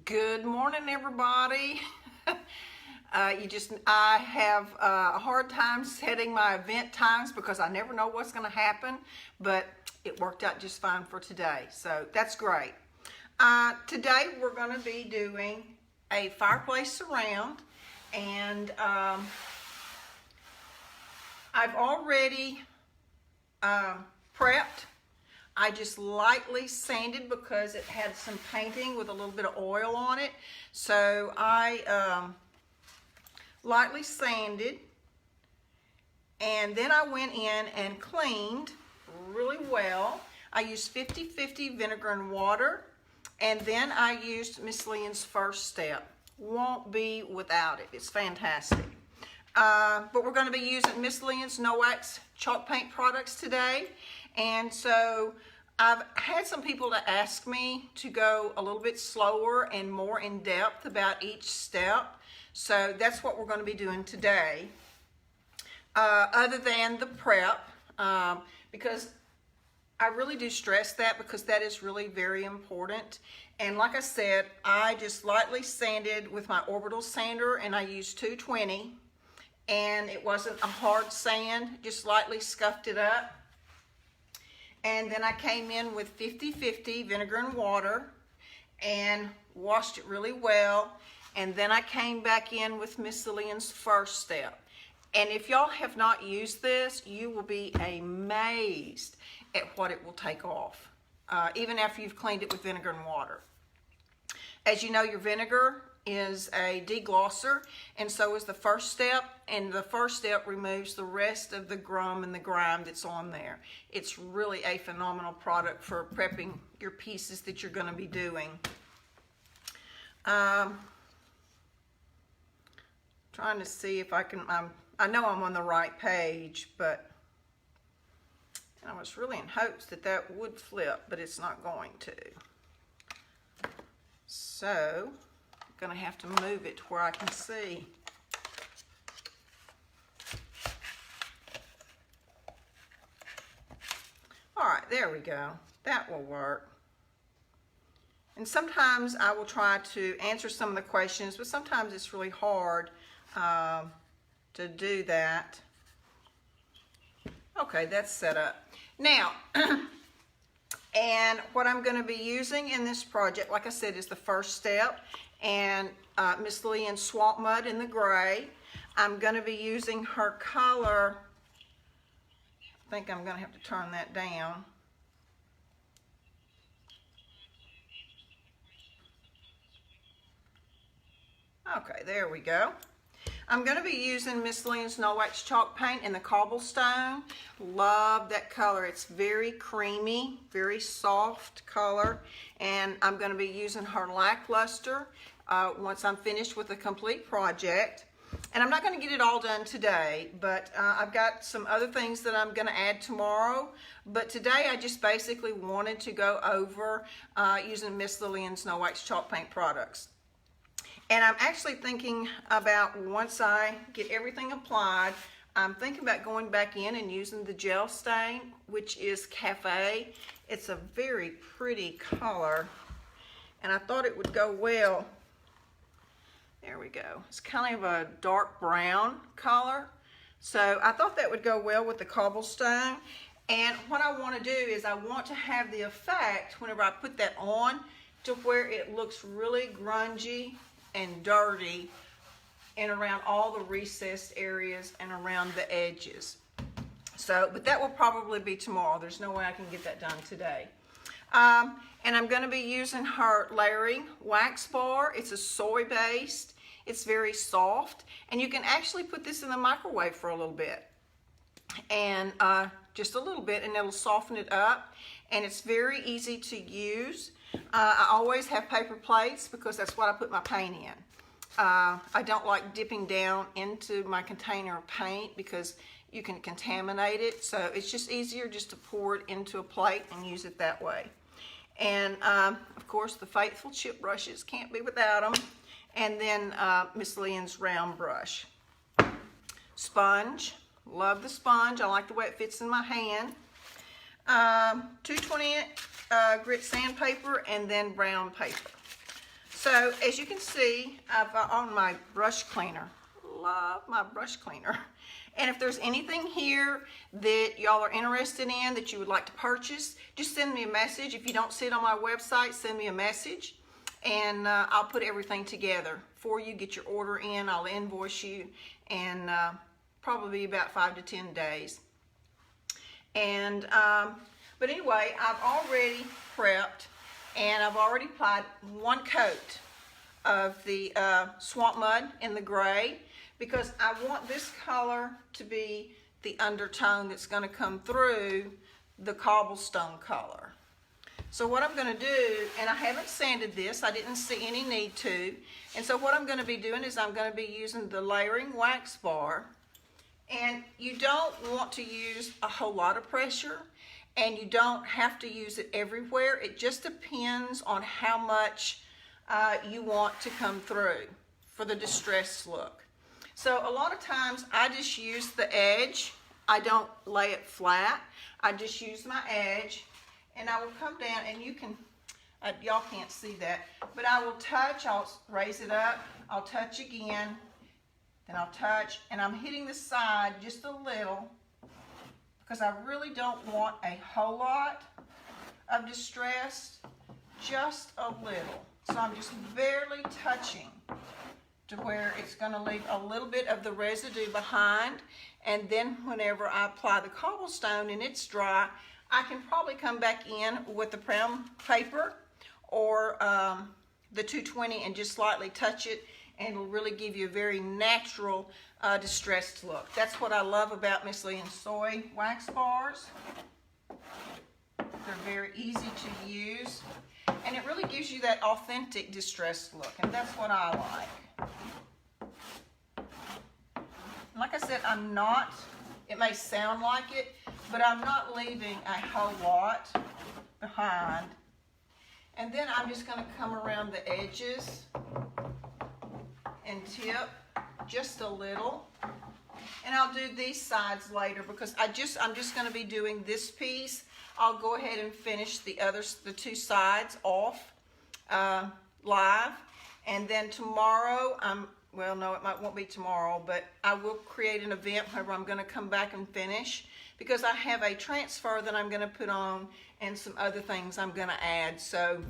Good morning, everybody. I have a hard time setting my event times because I never know what's going to happen, but it worked out just fine for today, so that's great. Today we're going to be doing a fireplace surround, and I've already prepped. I just lightly sanded because it had some painting with a little bit of oil on it. So I lightly sanded, and then I went in and cleaned really well. I used 50/50 vinegar and water, and then I used Miss Lillian's First Step. Won't be without it. It's fantastic. But we're going to be using Miss Lillian's No Wax chalk paint products today. And so I've had some people to ask me to go a little bit slower and more in depth about each step. So that's what we're going to be doing today. Other than the prep, because I really do stress that because that is really very important. And like I said, I just lightly sanded with my orbital sander, and I used 220. And it wasn't a hard sand, just lightly scuffed it up. And then I came in with 50/50 vinegar and water and washed it really well. And then I came back in with Miss Lillian's First Step. And if y'all have not used this, you will be amazed at what it will take off, even after you've cleaned it with vinegar and water. As you know, your vinegar is a deglosser, and so is the First Step, and the First Step removes the rest of the grum and the grime that's on there. It's really a phenomenal product for prepping your pieces that you're going to be doing. Trying to see if I can, I know I'm on the right page, but I was really in hopes that that would flip, but it's not going to. So going to have to move it to where I can see. All right, there we go. That will work. And sometimes I will try to answer some of the questions, but sometimes it's really hard to do that. Okay, that's set up. Now, and what I'm going to be using in this project, like I said, is the First Step and Miss Lillian's Swamp Mud in the gray. I'm going to be using her color. I think I'm going to have to turn that down. Okay, there we go. I'm going to be using Miss Lillian's No Wax chalk paint in the cobblestone. Love that color. It's very creamy, very soft color. And I'm going to be using her lackluster once I'm finished with the complete project. And I'm not going to get it all done today, but I've got some other things that I'm going to add tomorrow. But today I just basically wanted to go over using Miss Lillian's No Wax chalk paint products. And I'm actually thinking about, once I get everything applied, I'm thinking about going back in and using the gel stain, which is Cafe. It's a very pretty color, and I thought it would go well. There we go. It's kind of a dark brown color. So I thought that would go well with the cobblestone. And what I want to do is I want to have the effect, whenever I put that on, to where it looks really grungy and dirty and around all the recessed areas and around the edges. So, but that will probably be tomorrow. There's no way I can get that done today. And I'm going to be using her layering wax bar. It's a soy based. It's very soft, and you can actually put this in the microwave for a little bit, and just a little bit, and it'll soften it up. And it's very easy to use. I always have paper plates because that's what I put my paint in. I don't like dipping down into my container of paint because you can contaminate it. So it's just easier just to pour it into a plate and use it that way. And of course, the faithful chip brushes, can't be without them. And then Miss Lillian's round brush. Sponge, love the sponge. I like the way it fits in my hand. 220 grit sandpaper, and then brown paper. So as you can see, I've on my brush cleaner. Love my brush cleaner. And if there's anything here that y'all are interested in that you would like to purchase, just send me a message. If you don't see it on my website, send me a message, and I'll put everything together for you. Get your order in, I'll invoice you, and probably about 5 to 10 days. And but anyway, I've already prepped, and I've already applied 1 coat of the swamp mud in the gray, because I want this color to be the undertone that's going to come through the cobblestone color. So what I'm going to do, and I haven't sanded this, I didn't see any need to, and so what I'm going to be doing is I'm going to be using the layering wax bar. And you don't want to use a whole lot of pressure, and you don't have to use it everywhere. It just depends on how much you want to come through for the distressed look. So a lot of times I just use the edge. I don't lay it flat. I just use my edge, and I will come down, and you can, y'all can't see that, but I will touch, I'll raise it up, I'll touch again, then I'll touch, and I'm hitting the side just a little, because I really don't want a whole lot of distress, just a little. So I'm just barely touching to where it's going to leave a little bit of the residue behind, and then whenever I apply the cobblestone and it's dry, I can probably come back in with the Prima paper or the 220 and just slightly touch it, and it'll really give you a very natural distressed look. That's what I love about Miss Lillian's soy wax bars. They're very easy to use, and it really gives you that authentic distressed look, and that's what I like. Like I said, I'm not, it may sound like it, but I'm not leaving a whole lot behind. And then I'm just going to come around the edges and tip just a little. And I'll do these sides later, because I'm just going to be doing this piece. I'll go ahead and finish the 2 sides off live. And then tomorrow, well, no, won't be tomorrow, but I will create an event where I'm going to come back and finish, because I have a transfer that I'm going to put on and some other things I'm going to add. So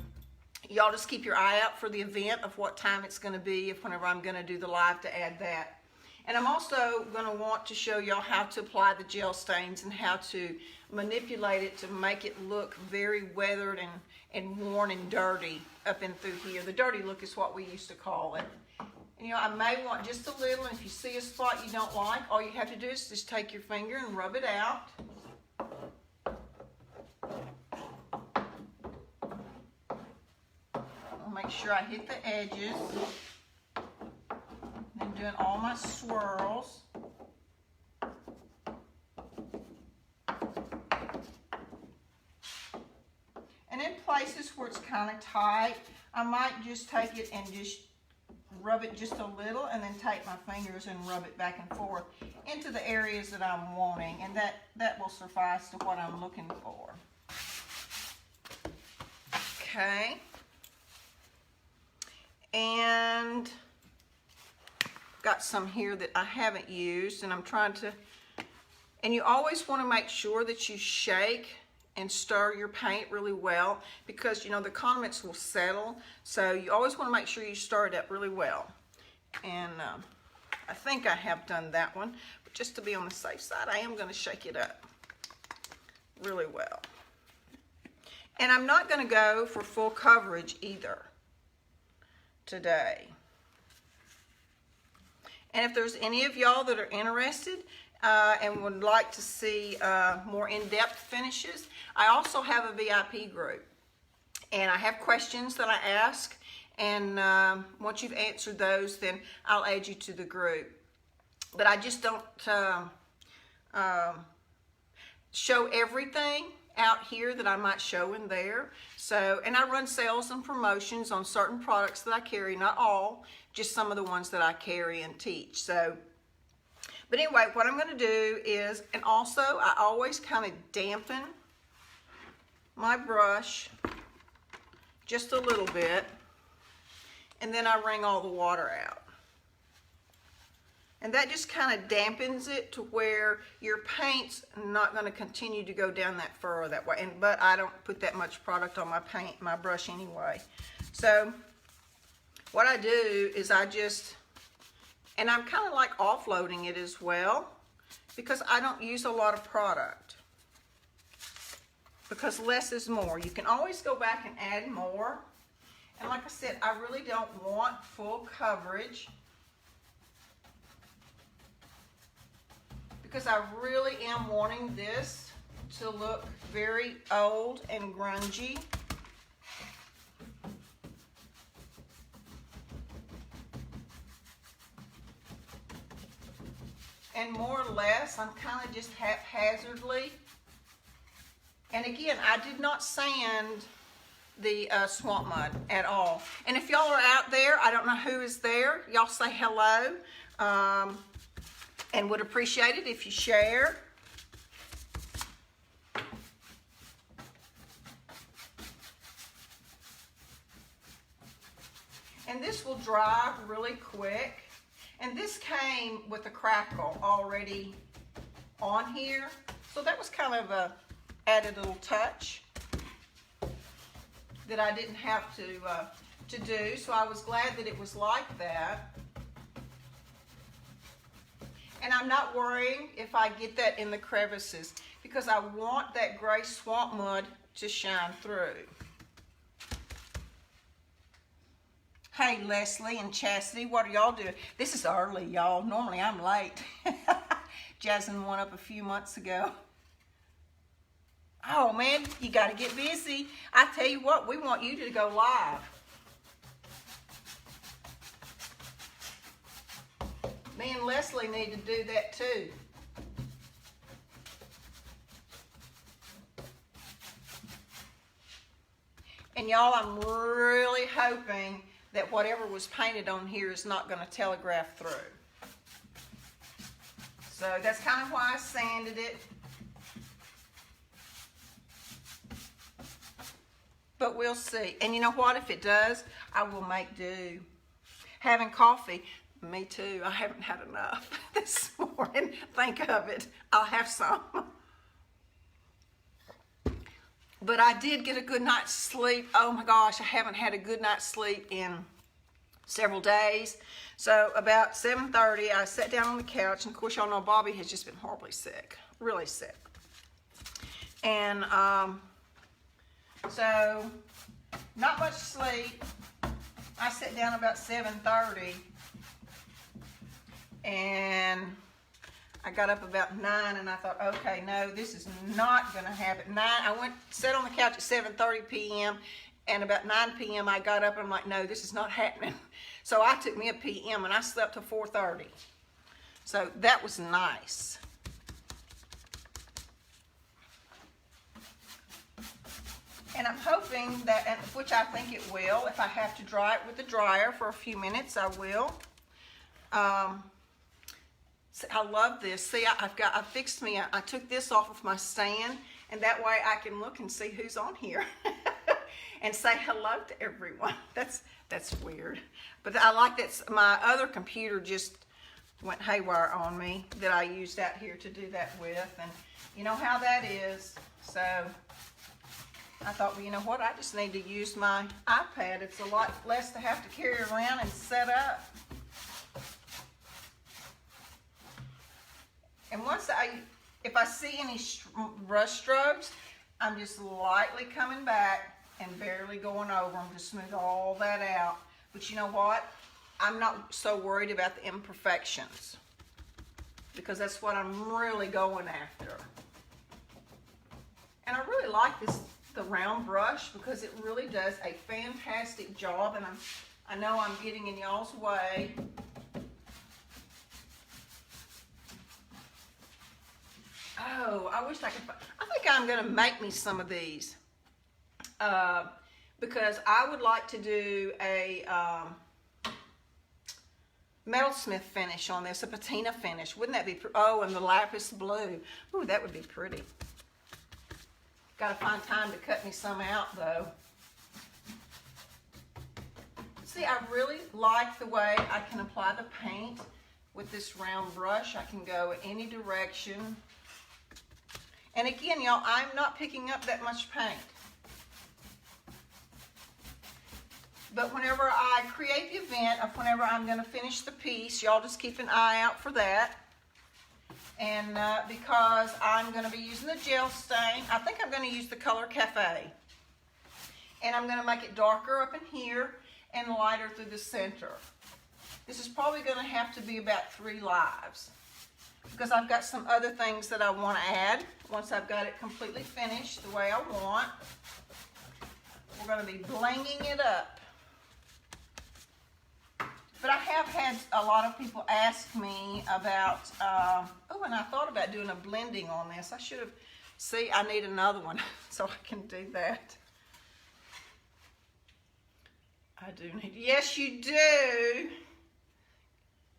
y'all just keep your eye out for the event of what time it's going to be, whenever I'm going to do the live, to add that. And I'm also going to want to show y'all how to apply the gel stains and how to manipulate it to make it look very weathered and worn and dirty up in through here. The dirty look is what we used to call it. And, you know, I may want just a little, and if you see a spot you don't like, all you have to do is just take your finger and rub it out. I'll make sure I hit the edges. I'm doing all my swirls. And in places where it's kind of tight, I might just take it and just rub it just a little, and then take my fingers and rub it back and forth into the areas that I'm wanting, and that will suffice to what I'm looking for. Okay. And got some here that I haven't used, and I'm trying to, and you always want to make sure that you shake and stir your paint really well, because you know the condiments will settle, so you always want to make sure you stir it up really well. And I think I have done that one, but just to be on the safe side, I am going to shake it up really well. And I'm not going to go for full coverage either today. And if there's any of y'all that are interested and would like to see more in-depth finishes, I also have a VIP group. And I have questions that I ask, and once you've answered those, then I'll add you to the group. But I just don't show everything out here that I might show in there. So, and I run sales and promotions on certain products that I carry, not all, just some of the ones that I carry and teach. So, but anyway, what I'm going to do is, and also I always kind of dampen my brush just a little bit, and then I wring all the water out. And that just kind of dampens it to where your paint's not going to continue to go down that furrow that way. But I don't put that much product on my brush anyway. So what I do is and I'm kind of like offloading it as well, because I don't use a lot of product. Because less is more. You can always go back and add more. And like I said, I really don't want full coverage, because I really am wanting this to look very old and grungy. And more or less, I'm kind of just haphazardly. And again, I did not sand the swamp mud at all. And if y'all are out there, I don't know who is there, y'all say hello. And would appreciate it if you share. And this will dry really quick. And this came with a crackle already on here. So that was kind of a added little touch that I didn't have to do. So I was glad that it was like that. And I'm not worrying if I get that in the crevices, because I want that gray swamp mud to shine through. Hey, Leslie and Chastity, what are y'all doing? This is early, y'all. Normally I'm late. Jasmine went up a few months ago. Oh man, you got to get busy. I tell you what, we want you to go live. Me and Leslie need to do that too. And y'all, I'm really hoping that whatever was painted on here is not going to telegraph through. So that's kind of why I sanded it. But we'll see. And you know what? If it does, I will make do. Having coffee. Me too. I haven't had enough this morning. Think of it. I'll have some. But I did get a good night's sleep. Oh my gosh, I haven't had a good night's sleep in several days. So about 7:30, I sat down on the couch. And of course, y'all know Bobby has just been horribly sick. Really sick. And so not much sleep. I sat down about 7:30. And I got up about 9, and I thought, okay, no, this is not going to happen. I sat on the couch at 7:30 p.m. and about 9 p.m. I got up and I'm like, no, this is not happening. So I took me a p.m. and I slept till 4:30. So that was nice. And I'm hoping that, which I think it will, if I have to dry it with the dryer for a few minutes, I will. I love this. See, I fixed me. I took this off of my stand, and that way I can look and see who's on here and say hello to everyone. That's weird, but I like that. My other computer just went haywire on me that I used out here to do that with, and you know how that is. So I thought, well, you know what? I just need to use my iPad. It's a lot less to have to carry around and set up. And if I see any brush strokes, I'm just lightly coming back and barely going over them to smooth all that out. But you know what? I'm not so worried about the imperfections, because that's what I'm really going after. And I really like the round brush, because it really does a fantastic job. And I know I'm getting in y'all's way. Oh, I wish I could. I think I'm going to make me some of these, because I would like to do a metalsmith finish on this, a patina finish. Wouldn't that be? Oh, and the lapis blue. Ooh, that would be pretty. Got to find time to cut me some out though. See, see, I really like the way I can apply the paint with this round brush. I can go any direction. And again, y'all, I'm not picking up that much paint. But whenever I create the event of whenever I'm going to finish the piece, y'all just keep an eye out for that. And because I'm going to be using the gel stain, I think I'm going to use the color Cafe. And I'm going to make it darker up in here and lighter through the center. This is probably going to have to be about 3 lives because I've got some other things that I want to add once I've got it completely finished the way I want. We're going to be blinging it up. But I have had a lot of people ask me about, oh, and I thought about doing a blending on this. I should have, see, I need another one so I can do that. I do need, yes you do.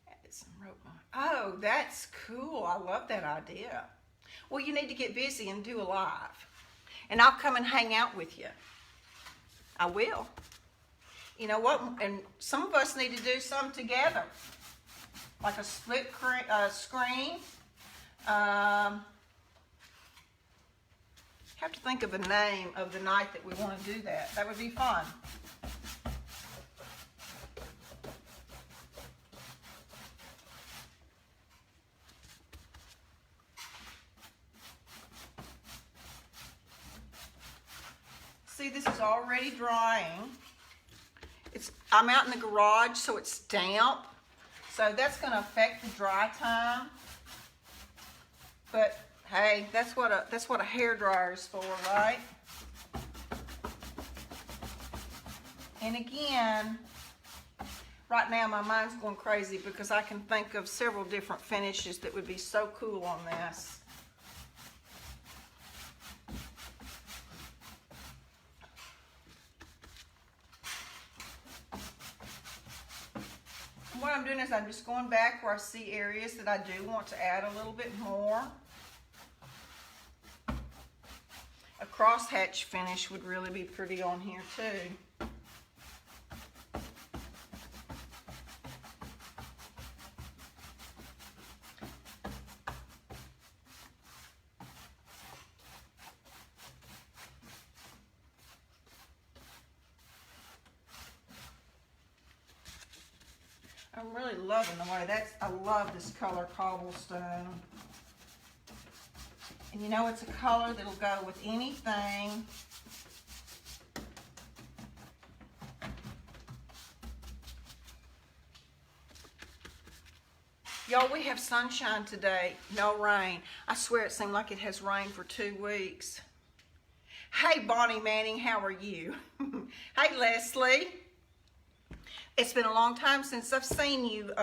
Added some rope on. Oh, that's cool. I love that idea. Well, you need to get busy and do a live. And I'll come and hang out with you. I will. You know what? And some of us need to do some together. Like a split screen. Have to think of a name of the night that we want to do that. That would be fun. See, this is already drying. I'm out in the garage, so it's damp. So that's going to affect the dry time. But hey, that's what a hair dryer is for, right? And again, right now my mind's going crazy because I can think of several different finishes that would be so cool on this. What I'm doing is I'm just going back where I see areas that I do want to add a little bit more. A crosshatch finish would really be pretty on here too. I'm really loving the way I love this color cobblestone. And you know, it's a color that'll go with anything. Y'all, we have sunshine today, no rain. I swear it seemed like it has rained for 2 weeks. Hey, Bonnie Manning, how are you? Hey, Leslie. It's been a long time since I've seen you,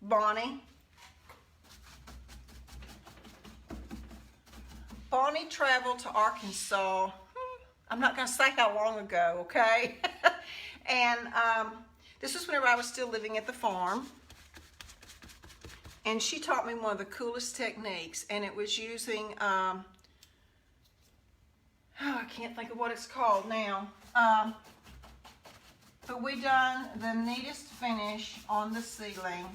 Bonnie. Bonnie traveled to Arkansas. I'm not going to say how long ago, okay? And this was whenever I was still living at the farm. And she taught me one of the coolest techniques, and it was using, oh, I can't think of what it's called now. But we done the neatest finish on the ceiling.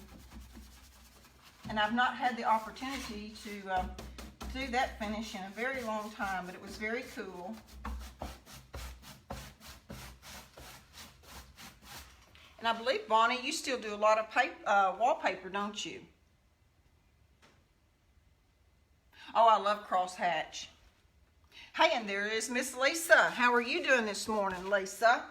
And I've not had the opportunity to do that finish in a very long time, but it was very cool. And I believe, Bonnie, you still do a lot of wallpaper, don't you? Oh, I love crosshatch. Hey, and there is Miss Lisa. How are you doing this morning, Lisa?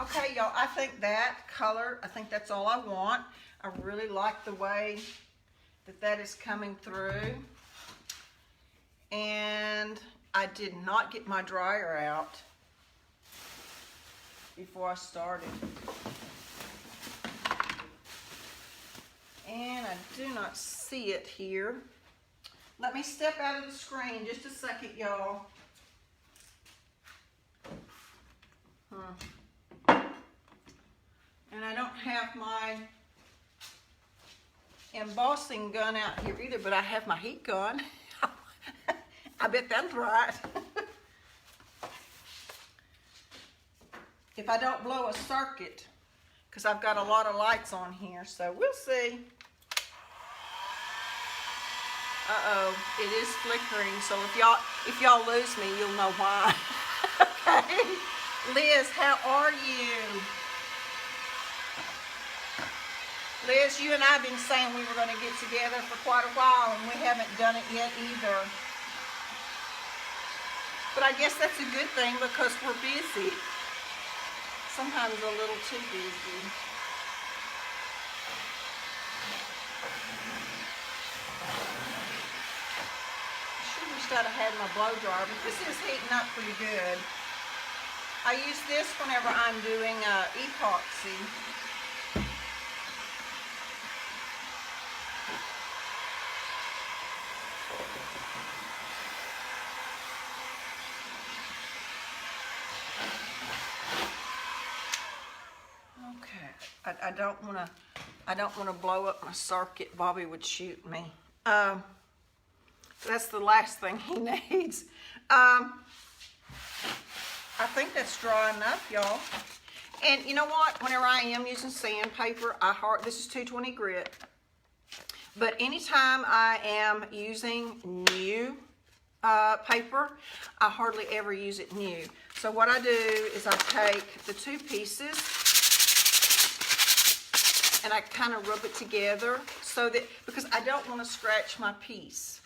Okay, y'all, I think that color, I think that's all I want. I really like the way that is coming through. And I did not get my dryer out before I started. And I do not see it here. Let me step out of the screen just a second, y'all. And I don't have my embossing gun out here either, but I have my heat gun. I bet that's right. If I don't blow a circuit, because I've got a lot of lights on here, so we'll see. Uh-oh, it is flickering, so if y'all lose me, you'll know why. Okay. Liz, how are you? Liz, you and I have been saying we were going to get together for quite a while, and we haven't done it yet either. But I guess that's a good thing because we're busy. Sometimes a little too busy. I'd have had my blow dryer, but this is heating up pretty good. I use this whenever I'm doing epoxy. Okay, I don't want to blow up my circuit. Bobby would shoot me. That's the last thing he needs. I think that's dry enough, y'all. And you know what? Whenever I am using sandpaper, this is 220 grit. But anytime I am using new paper, I hardly ever use it new. So what I do is I take the two pieces and I kind of rub it together so that, because I don't want to scratch my piece.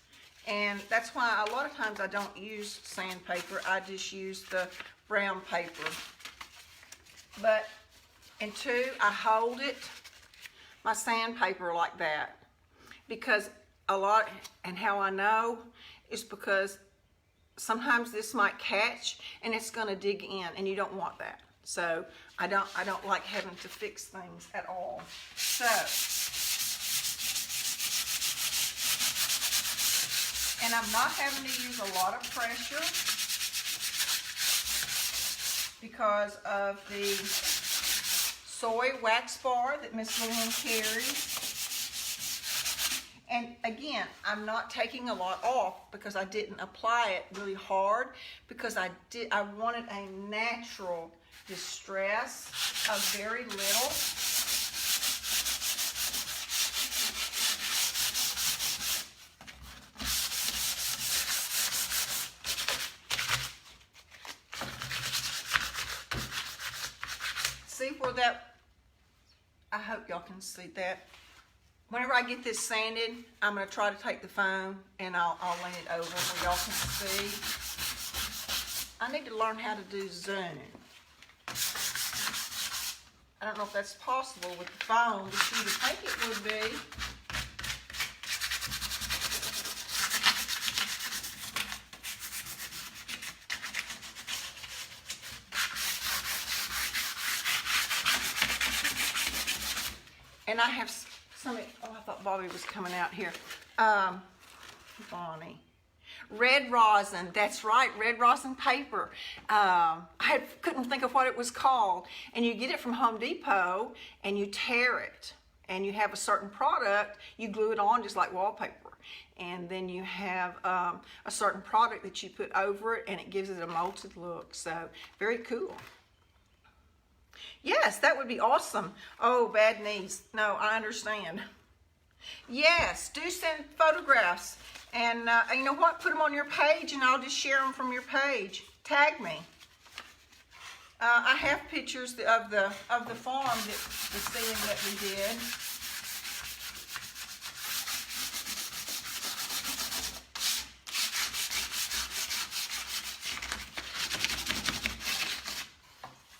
And that's why a lot of times I don't use sandpaper. I just use the brown paper. But, and two, I hold it, my sandpaper like that. Because and how I know is because sometimes this might catch and it's gonna dig in and you don't want that. So I don't like having to fix things at all. So, and I'm not having to use a lot of pressure because of the soy wax bar that Miss Lillian carries. And again, I'm not taking a lot off because I didn't apply it really hard because I wanted a natural distress of very little. See where that, I hope y'all can see that. Whenever I get this sanded, I'm going to try to take the phone and I'll lean it over so y'all can see. I need to learn how to do zoom. I don't know if that's possible with the phone, but you would think it would be. And I have some, oh, I thought Bobby was coming out here. Bonnie. Red rosin, that's right, red rosin paper. I couldn't think of what it was called. And you get it from Home Depot and you tear it. And you have a certain product, you glue it on just like wallpaper. And then you have a certain product that you put over it and it gives it a molted look. So, very cool. Yes, that would be awesome. Oh, bad knees. No, I understand. Yes, do send photographs. And you know what? Put them on your page and I'll just share them from your page. Tag me. I have pictures of the farm, the ceiling that we did.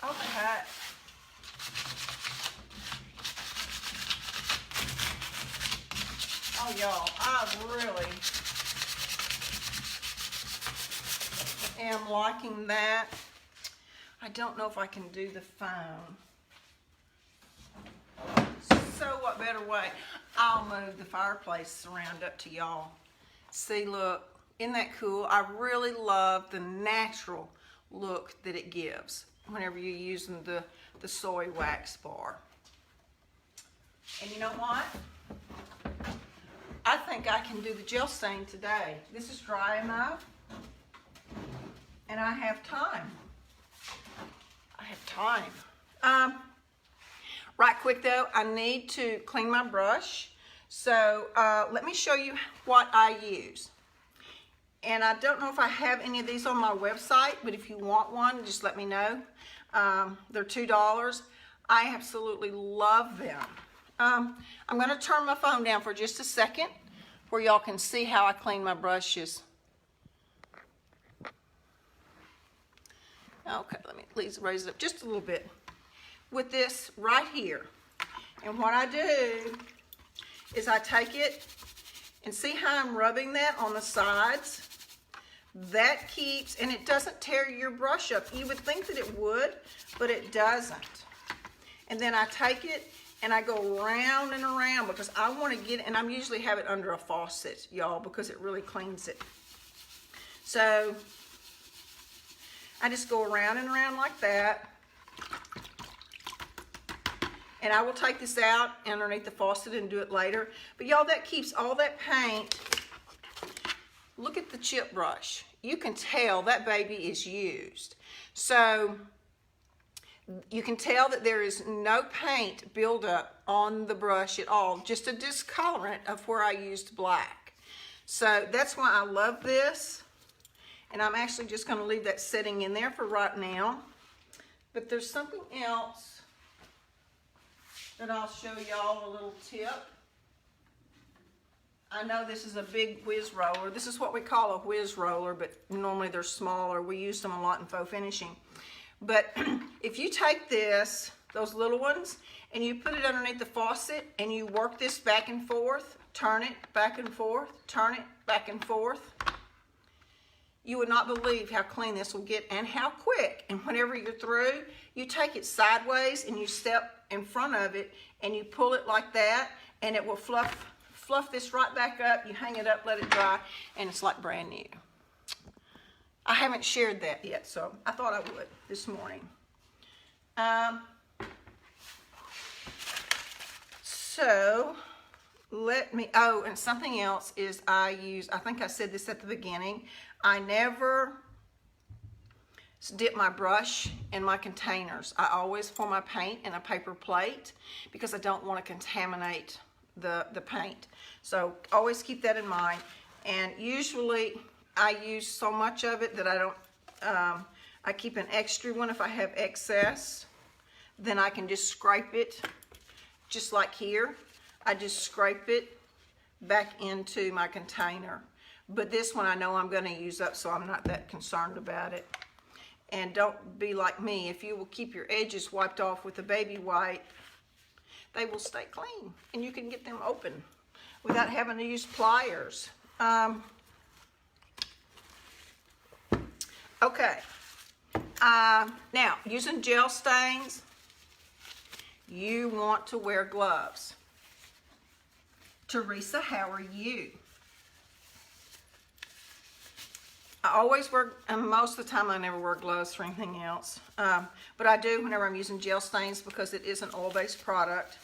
Okay. Oh, y'all, I really am liking that. I don't know if I can do the phone. So what better way? I'll move the fireplace around up to y'all. See, look, isn't that cool? I really love the natural look that it gives whenever you're using the soy wax bar. And you know what? I think I can do the gel stain today. This is dry enough, and I have time. Right quick though, I need to clean my brush. So let me show you what I use. And I don't know if I have any of these on my website, but if you want one, just let me know. They're $2. I absolutely love them. I'm going to turn my phone down for just a second where y'all can see how I clean my brushes. Okay, let me please raise it up just a little bit with this right here. And what I do is I take it and see how I'm rubbing that on the sides. That keeps, and it doesn't tear your brush up. You would think that it would, but it doesn't. And then I take it and I go round and around because I want to get it, and I'm usually have it under a faucet, y'all, because it really cleans it. So I just go around and around like that. And I will take this out underneath the faucet and do it later. But y'all, that keeps all that paint. Look at the chip brush. You can tell that baby is used. So you can tell that there is no paint buildup on the brush at all, just a discolorant of where I used black. So that's why I love this. And I'm actually just going to leave that sitting in there for right now. But there's something else that I'll show y'all, a little tip. I know this is a big whiz roller. This is what we call a whiz roller, but normally they're smaller. We use them a lot in faux finishing. But if you take this, those little ones, and you put it underneath the faucet and you work this back and forth, turn it back and forth, turn it back and forth, you would not believe how clean this will get and how quick. And whenever you're through, you take it sideways and you step in front of it and you pull it like that, and it will fluff this right back up. You hang it up, let it dry, and it's like brand new. I haven't shared that yet, so I thought I would this morning. So let me, oh, and something else is I think I said this at the beginning, I never dip my brush in my containers. I always pour my paint in a paper plate because I don't want to contaminate the paint. So always keep that in mind. And usually I use so much of it that I don't, I keep an extra one if I have excess. Then I can just scrape it, just like here. I just scrape it back into my container. But this one I know I'm going to use up, so I'm not that concerned about it. And don't be like me. If you will keep your edges wiped off with a baby wipe, they will stay clean. And you can get them open without having to use pliers. Okay. Now, using gel stains, you want to wear gloves. Teresa, how are you? I always wear, and most of the time I never wear gloves for anything else. But I do whenever I'm using gel stains because it is an oil-based product.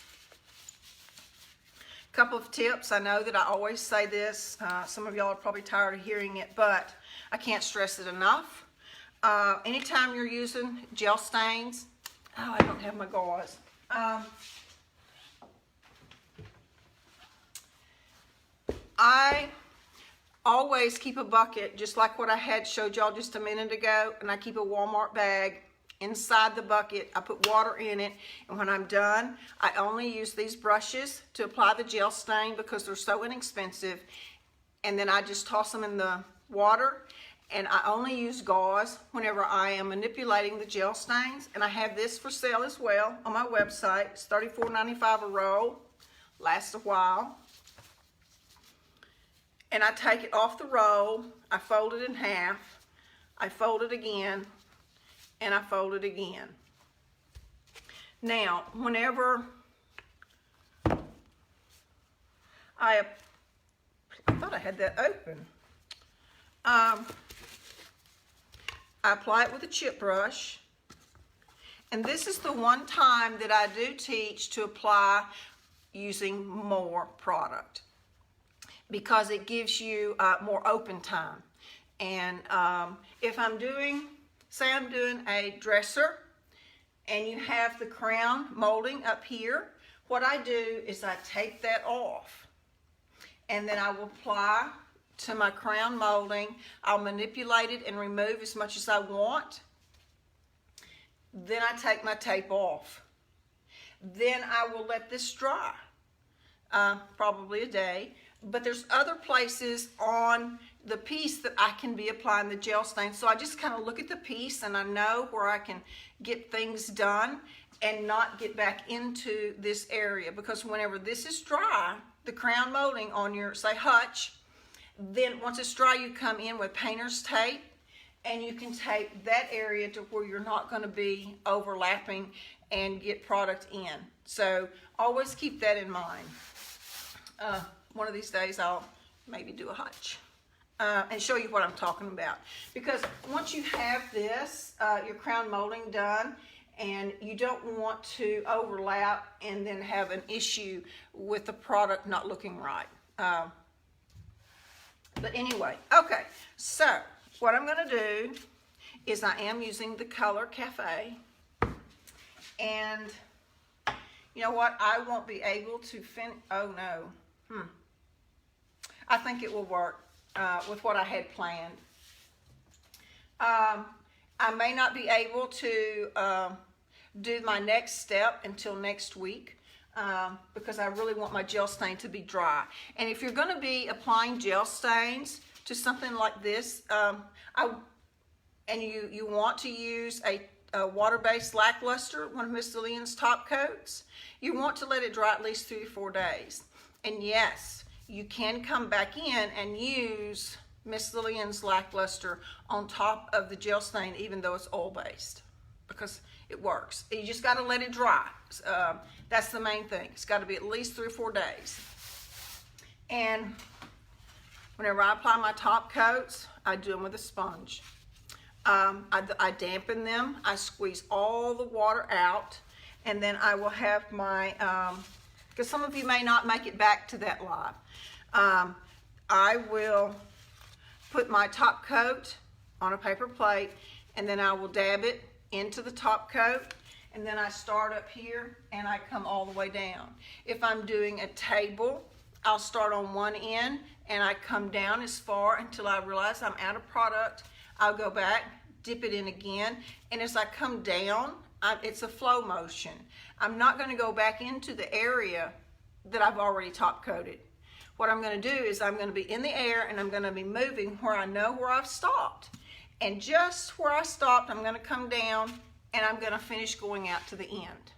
Couple of tips. I know that I always say this. Some of y'all are probably tired of hearing it, but I can't stress it enough. Anytime you're using gel stains, oh, I don't have my gauze. I always keep a bucket, just like what I had showed y'all just a minute ago, and I keep a Walmart bag. Inside the bucket, I put water in it, and when I'm done, I only use these brushes to apply the gel stain because they're so inexpensive, and then I just toss them in the water, and I only use gauze whenever I am manipulating the gel stains, and I have this for sale as well on my website. It's $34.95 a roll, lasts a while. And I take it off the roll, I fold it in half, I fold it again, and I fold it again. Now, whenever I thought I had that open. I apply it with a chip brush. And this is the one time that I do teach to apply using more product because it gives you more open time. And if I'm doing, say I'm doing a dresser and you have the crown molding up here, what I do is I take that off and then I will apply to my crown molding. I'll manipulate it and remove as much as I want. Then I take my tape off. Then I will let this dry, probably a day. But there's other places on the piece that I can be applying the gel stain. So I just kind of look at the piece and I know where I can get things done and not get back into this area. Because whenever this is dry, the crown molding on your, say, hutch, then once it's dry, you come in with painter's tape and you can tape that area to where you're not going to be overlapping and get product in. So always keep that in mind. One of these days I'll maybe do a hutch and show you what I'm talking about. Because once you have this, your crown molding done, and you don't want to overlap and then have an issue with the product not looking right. But anyway, okay, so what I'm going to do is I am using the color Cafe, and you know what, I won't be able to finish, oh no, I think it will work with what I had planned. I may not be able to do my next step until next week. Because I really want my gel stain to be dry. And if you're going to be applying gel stains to something like this, and you want to use a water-based lackluster, one of Miss Lillian's top coats, you want to let it dry at least 3 or 4 days. And yes, you can come back in and use Miss Lillian's lackluster on top of the gel stain, even though it's oil-based, because it works. You just got to let it dry. That's the main thing. It's got to be at least 3 or 4 days. And whenever I apply my top coats, I do them with a sponge. I dampen them. I squeeze all the water out. And then I will have my, because some of you may not make it back to that live. I will put my top coat on a paper plate, and then I will dab it into the top coat, and then I start up here and I come all the way down. If I'm doing a table, I'll start on one end and I come down as far until I realize I'm out of product. I'll go back, dip it in again, and as I come down, it's a flow motion. I'm not going to go back into the area that I've already top coated. What I'm going to do is I'm going to be in the air and I'm going to be moving where I know where I've stopped. And just where I stopped, I'm going to come down and I'm going to finish going out to the end.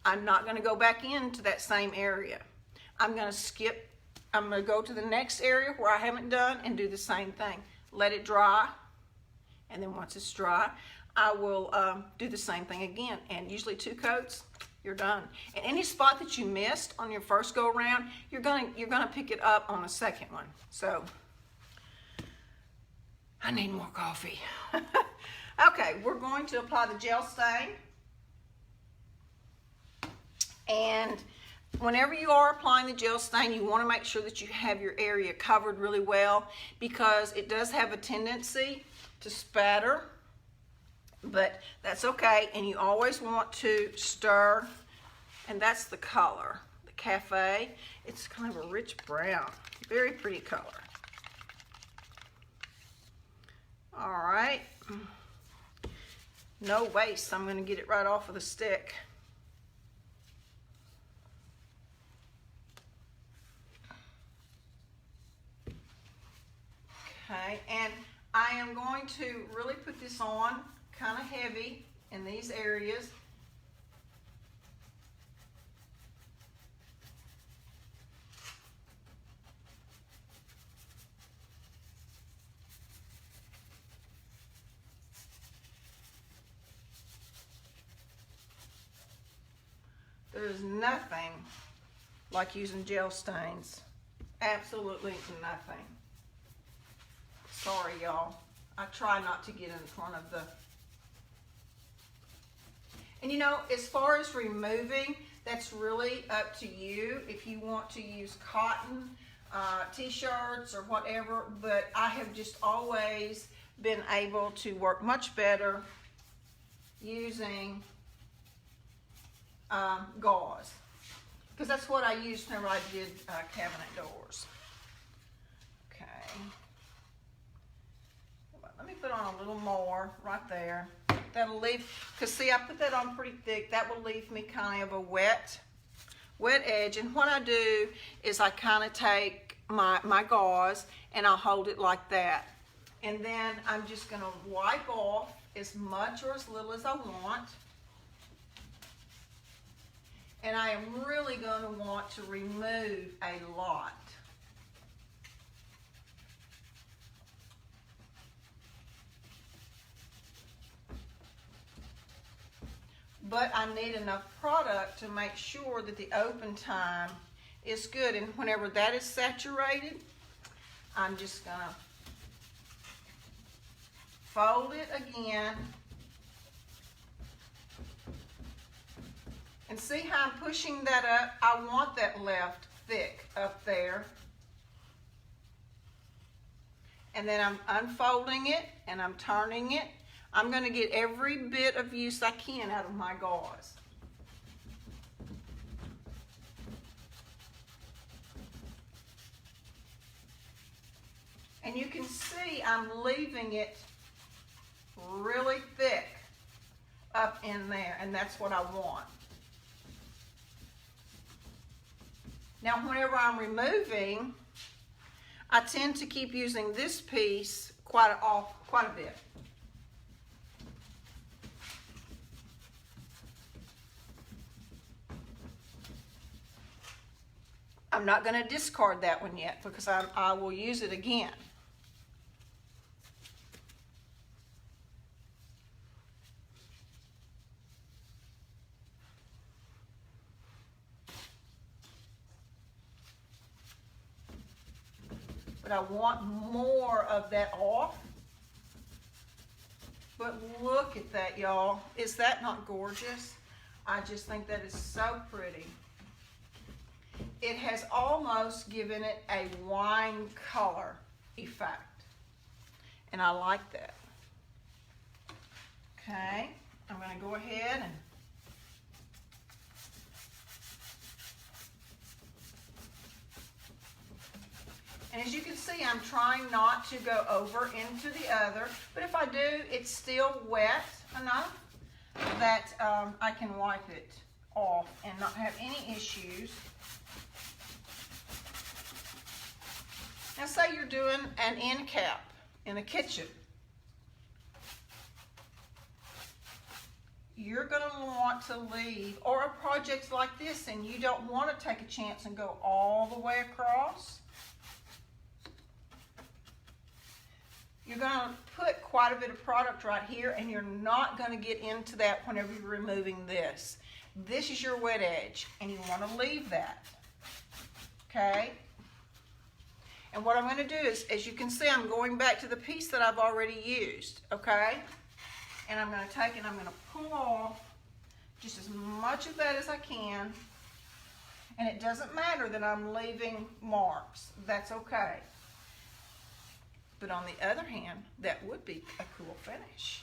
I'm not going to go back into that same area. I'm going to skip. I'm going to go to the next area where I haven't done and do the same thing. Let it dry, and then once it's dry, I will do the same thing again. And usually 2 coats, you're done. And any spot that you missed on your first go around, you're gonna pick it up on the second one. So I need more coffee. Okay, we're going to apply the gel stain. And whenever you are applying the gel stain, you want to make sure that you have your area covered really well, because it does have a tendency to spatter, but that's okay. And you always want to stir, and that's the color, the Cafe. It's kind of a rich brown, very pretty color. All right, no waste. I'm going to get it right off of the stick. Okay, and I am going to really put this on kind of heavy in these areas. There's nothing like using gel stains. Absolutely nothing. Sorry, y'all. I try not to get in front of the... And you know, as far as removing That's really up to you if you want to use cotton t-shirts or whatever, but I have just always been able to work much better using gauze, because that's what I used whenever I did cabinet doors. Okay. Let me put on a little more right there. That'll leave, because see, I put that on pretty thick. That will leave me kind of a wet edge. And what I do is I kind of take my gauze and I'll hold it like that. And then I'm just going to wipe off as much or as little as I want. And I am really going to want to remove a lot. But I need enough product to make sure that the open time is good. And whenever that is saturated, I'm just going to fold it again. And see how I'm pushing that up? I want that left thick up there. And then I'm unfolding it and I'm turning it. I'm going to get every bit of use I can out of my gauze. And you can see I'm leaving it really thick up in there, and that's what I want. Now, whenever I'm removing, I tend to keep using this piece quite a bit. I'm not going to discard that one yet because I will use it again. But I want more of that off. But look at that, y'all. Is that not gorgeous? I just think that is so pretty. It has almost given it a wine color effect. And I like that. Okay, I'm going to go ahead and as you can see, I'm trying not to go over into the other, but if I do, it's still wet enough that I can wipe it off and not have any issues. Now say you're doing an end cap in a kitchen. You're going to want to leave, or a project like this, and you don't want to take a chance and go all the way across. You're going to put quite a bit of product right here, and you're not going to get into that whenever you're removing this. This is your wet edge, and you want to leave that. Okay? And what I'm going to do is, as you can see, I'm going back to the piece that I've already used, okay? And I'm going to take and I'm going to pull off just as much of that as I can. And it doesn't matter that I'm leaving marks. That's okay. But on the other hand, that would be a cool finish.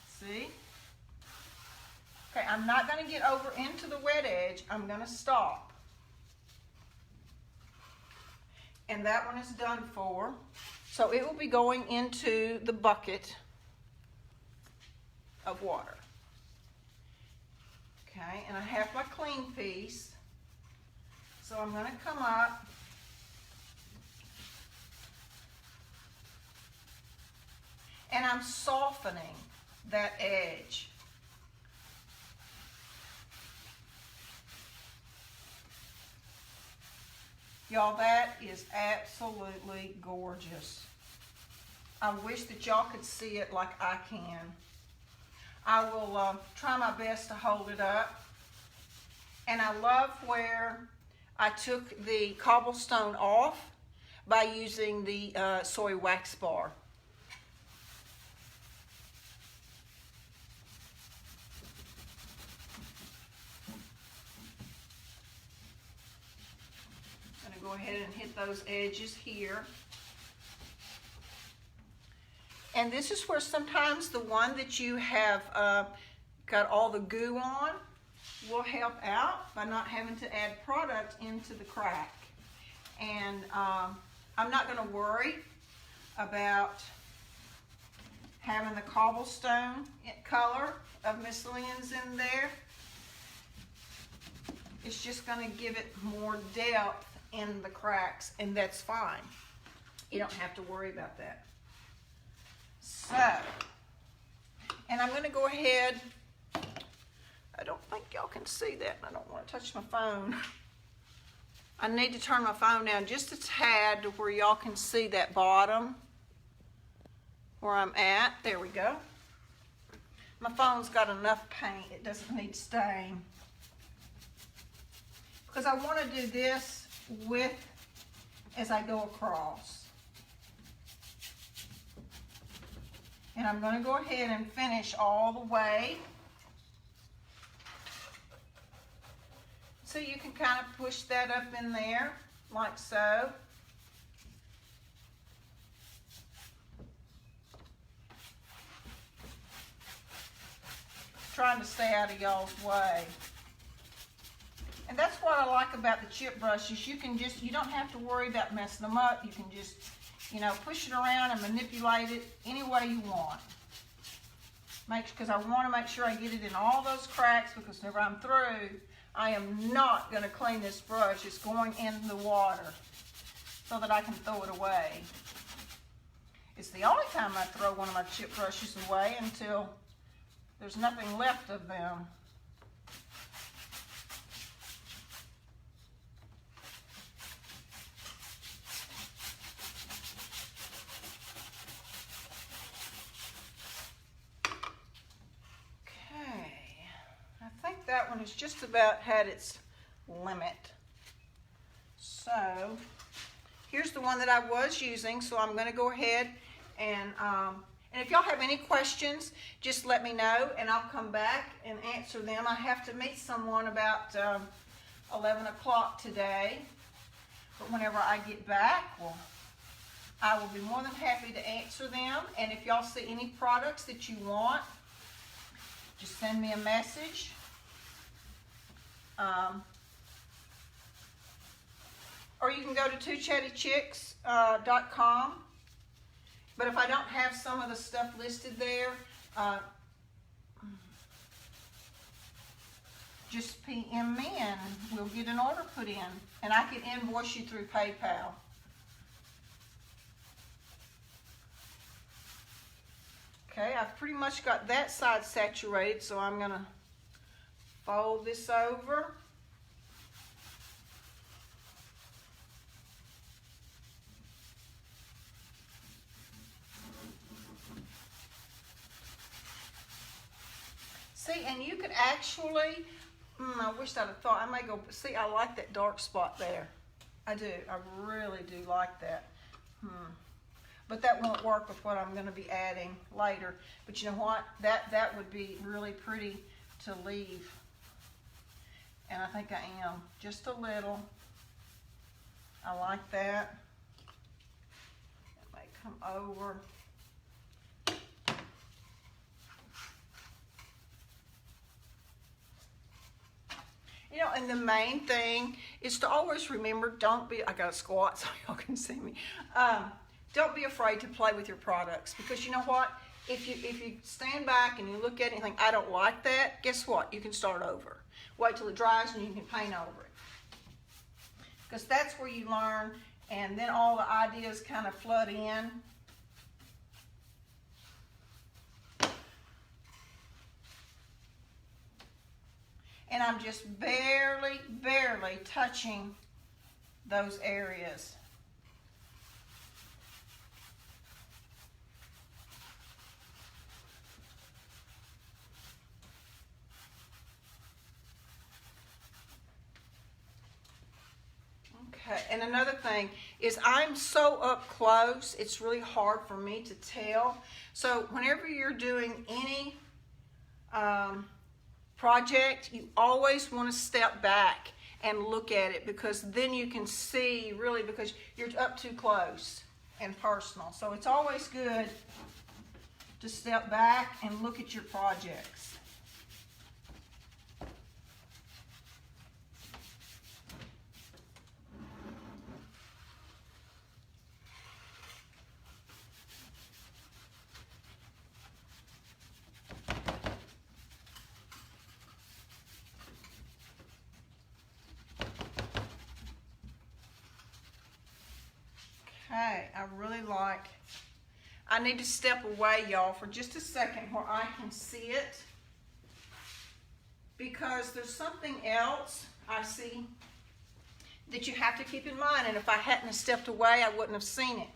See? Okay, I'm not going to get over into the wet edge. I'm going to stop. And that one is done for. So it will be going into the bucket of water. Okay, and I have my clean piece. So I'm going to come up and I'm softening that edge. Y'all, that is absolutely gorgeous. I wish that y'all could see it like I can. I will try my best to hold it up. And I love where I took the cobblestone off by using the soy wax bar. go ahead and hit those edges here. And this is where sometimes the one that you have got all the goo on will help out by not having to add product into the crack. And I'm not going to worry about having the cobblestone color of Miss Lillian's in there. It's just going to give it more depth in the cracks, and that's fine. You don't have to worry about that. So, and I'm going to go ahead, I don't think y'all can see that, and I don't want to touch my phone. I need to turn my phone down just a tad to where y'all can see that bottom, where I'm at. There we go. My phone's got enough paint, it doesn't need stain. Because I want to do this with, as I go across. And I'm going to go ahead and finish all the way. So you can kind of push that up in there, like so. Trying to stay out of y'all's way. And that's what I like about the chip brushes. You don't have to worry about messing them up. You can just, you know, push it around and manipulate it any way you want. Because I want to make sure I get it in all those cracks, because whenever I'm through, I am not going to clean this brush. It's going in the water so that I can throw it away. It's the only time I throw one of my chip brushes away, until there's nothing left of them. That one has just about had its limit. So here's the one that I was using, so I'm going to go ahead and if y'all have any questions, just let me know and I'll come back and answer them. I have to meet someone about 11 o'clock today, but whenever I get back, well, I will be more than happy to answer them. And if y'all see any products that you want, just send me a message. Or you can go to twochattychicks.com. But if I don't have some of the stuff listed there, just PM me and we'll get an order put in. And I can invoice you through PayPal. Okay, I've pretty much got that side saturated, so I'm going to fold this over. See, and you could actually, I wish I'd have thought, I may go, see, I like that dark spot there. I do, I really do like that. But that won't work with what I'm going to be adding later. But you know what, that would be really pretty to leave. And I think I am, just a little. I like that. It may come over. You know, and the main thing is to always remember, don't be, I got to squat so y'all can see me. Don't be afraid to play with your products, because you know what? If you stand back and you look at it and think, I don't like that, guess what? You can start over. Wait till it dries and you can paint over it. Because that's where you learn, and then all the ideas kind of flood in. And I'm just barely touching those areas. Okay, and another thing is I'm so up close, it's really hard for me to tell. So whenever you're doing any project, you always want to step back and look at it, because then you can see really, because you're up too close and personal. So it's always good to step back and look at your projects. Okay, I need to step away, y'all, for just a second where I can see it, because there's something else I see that you have to keep in mind, and if I hadn't stepped away, I wouldn't have seen it,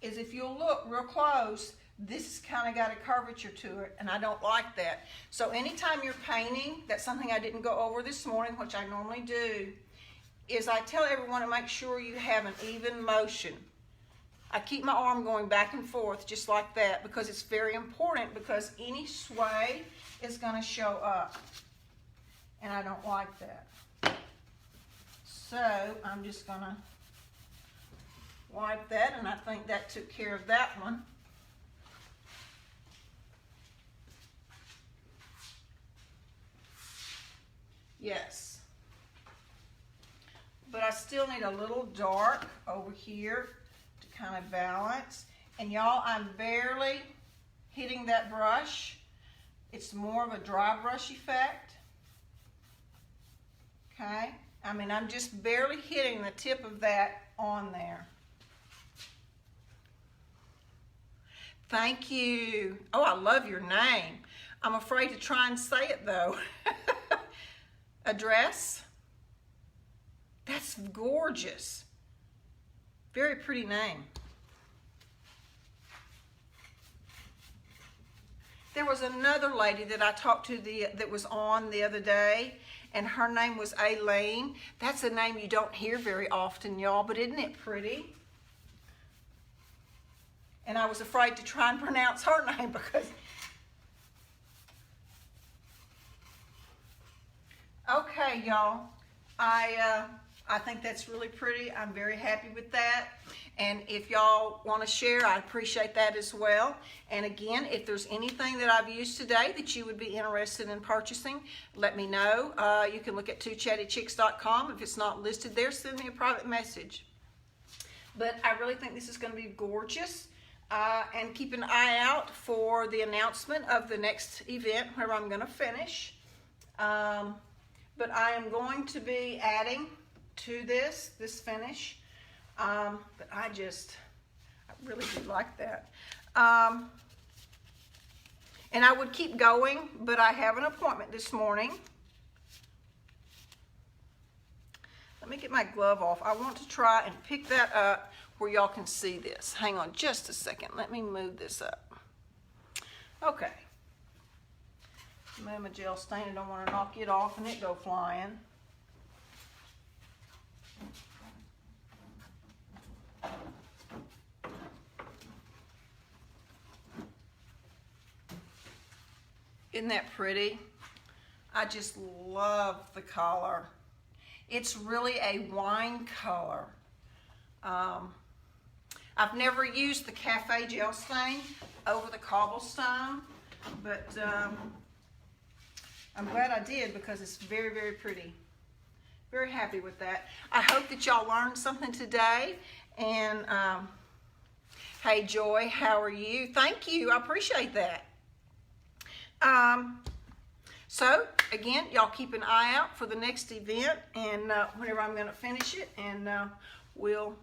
is if you'll look real close, this has kind of got a curvature to it, and I don't like that. So anytime you're painting, that's something I didn't go over this morning, which I normally do, is I tell everyone to make sure you have an even motion. I keep my arm going back and forth just like that, because it's very important, because any sway is going to show up, and I don't like that. So I'm just going to wipe that, and I think that took care of that one. Yes. But I still need a little dark over here to kind of balance. And y'all, I'm barely hitting that brush. It's more of a dry brush effect. Okay? I mean, I'm just barely hitting the tip of that on there. Thank you. Oh, I love your name. I'm afraid to try and say it though. Address? That's gorgeous. Very pretty name. There was another lady that I talked to that was on the other day, and her name was Aileen. That's a name you don't hear very often, y'all, but isn't it pretty? And I was afraid to try and pronounce her name because... Okay, y'all. I think that's really pretty. I'm very happy with that. And if y'all want to share, I appreciate that as well. And again, if there's anything that I've used today that you would be interested in purchasing, let me know. You can look at twochattychicks.com. If it's not listed there, send me a private message. But I really think this is going to be gorgeous. And keep an eye out for the announcement of the next event where I'm going to finish. But I am going to be adding to this finish. But I really do like that. And I would keep going, but I have an appointment this morning. Let me get my glove off. I want to try and pick that up where y'all can see this. Hang on just a second. Let me move this up. Okay. Move my gel stain. I don't want to knock it off and it go flying. Isn't that pretty? I just love the color. It's really a wine color. I've never used the cafe gel stain over the cobblestone, but I'm glad I did because it's very, very pretty. Very happy with that. I hope that y'all learned something today. And hey, Joy, how are you? Thank you. I appreciate that. So, again, y'all keep an eye out for the next event and whenever I'm going to finish it, and we'll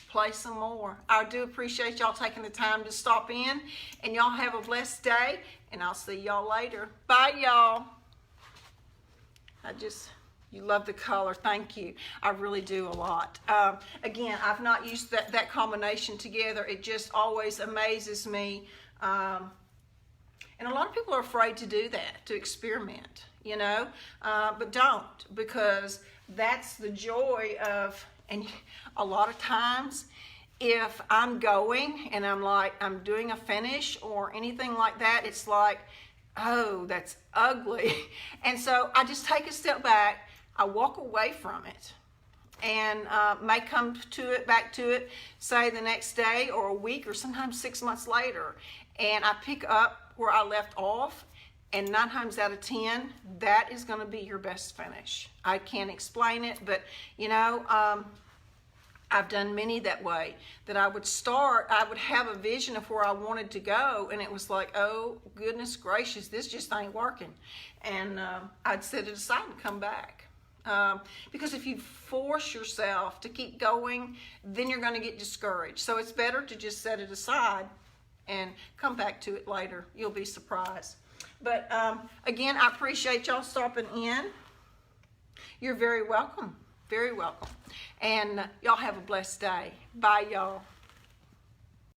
play some more. I do appreciate y'all taking the time to stop in, and y'all have a blessed day, and I'll see y'all later. Bye, y'all. You love the color. Thank you. I really do a lot. Again, I've not used that combination together. It just always amazes me. And a lot of people are afraid to do that, to experiment, you know, but don't, because that's the joy of, and a lot of times if I'm going and I'm doing a finish or anything like that, it's like, oh, that's ugly. And so I just take a step back, I walk away from it and may come back to it, say the next day or a week or sometimes 6 months later, and I pick up where I left off, and 9 times out of 10, that is going to be your best finish. I can't explain it, but you know, I've done many that way, that I would have a vision of where I wanted to go, and it was like, oh goodness gracious, this just ain't working. And I'd set it aside and come back. Because if you force yourself to keep going, then you're going to get discouraged. So it's better to just set it aside and come back to it later. You'll be surprised. But again, I appreciate y'all stopping in. You're very welcome. Very welcome. And y'all have a blessed day. Bye, y'all.